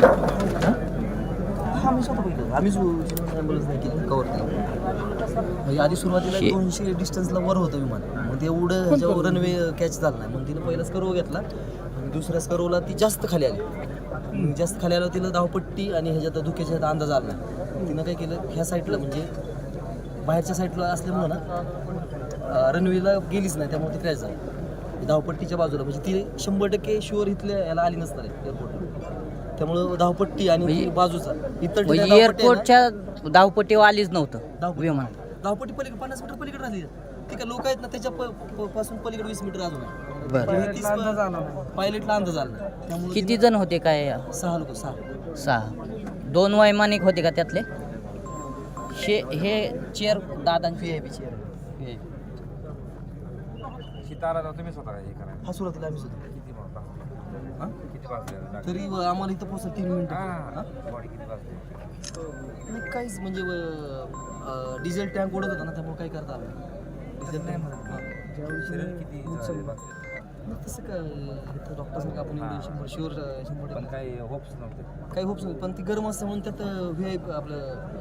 हा मी स्वतः बघितलं. आम्हीच ॲम्ब्युलन्स नाही केली कवर केली. म्हणजे आधी सुरुवातीला 200 डिस्टन्सला वर होतं विमान. मग ते एवढं ह्याच्यावर रनवे कॅच झाला नाही. मग तिनं पहिलाच कर्व घेतला आणि दुसऱ्या कर्वला ती जास्त खाली आली. जास्त खाली आल्यावर तिला धावपट्टी आणि ह्याच्यात धुक्याच्या ह्याचा अंदाज आला नाही. तिनं काय केलं, ह्या साईडला म्हणजे बाहेरच्या साईडला असल्यामुळं ना रनवेला गेलीच नाही, त्यामुळे ती क्रॅश झाली धावपट्टीच्या बाजूला. म्हणजे ती 100% शुअर इथल्या याला आली नसणार आहे एअरपोर्टला. त्यामुळं धावपट्टी आणि बाजूचा इतर एअरपोर्टच्या धावपट्टी आलीच नव्हतं विमान. धावपट्टी पलीकडे 50 मीटर पलीकडे राहिली. ठीक आहे, लोक आहेत ना त्याच्या पासून पलीकडे 20 मीटर अजून आहे. पायलटला अंदाज आला नाही. त्यामुळे किती जण होते काय? 6 लोक. 6 2 वैमानिक होते का त्यातले? हे चेअर दादांची VIP चेअर. तुम्ही स्वतः हे करा. हा सुरुवातीला आम्ही सुद्धा किती वाजले तरी आम्हाला इथं पोहोचलं 3 मिनिटं. बॉडी किती वाजले? काहीच म्हणजे डिझेल टँक ओढत होता ना, त्यामुळे काही करता आलं नाही. डिझेल टँक किती तसं काय इथं डॉक्टरसारखं आपण एवढं 100 पण काही होप्स नव्हते. काही होप्स नाही. पण ती गरम असते म्हणून त्यात VIP आपलं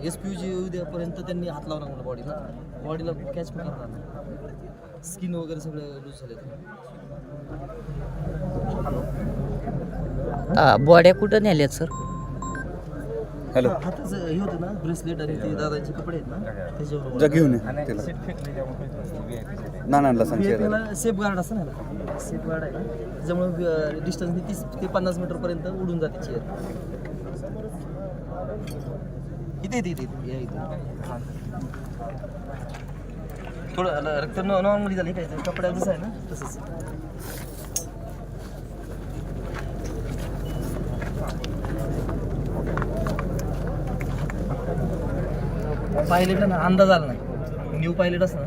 SPUG उद्यापर्यंत त्यांनी हात लावला म्हणून बॉडीला कॅच पण करता आलं. स्किन वगैरे सगळे लूज झाले. बॉड्या कुठं नेल्यात सर? हॅलो, हाताचं हे होतं ना ब्रेसलेट आणि ते दादाचे कपडे आहेत ना त्याच्यावर जा घेऊन ये आणि सीट फेकली त्यामुळे नानांना सांग त्याला सेफ गार्ड असतं ना, सेफ गार्ड आहे ना, त्याच्यामुळे डिस्टन्स 30 ते 50 मीटरपर्यंत उडून जाते चेअर. इथे या इथे थोडं रक्त नॉर्मली झालं काय कपड्याला जसं आहे ना तसंच. पायलटला ना अंदाज आला नाही. न्यू पायलट असं ना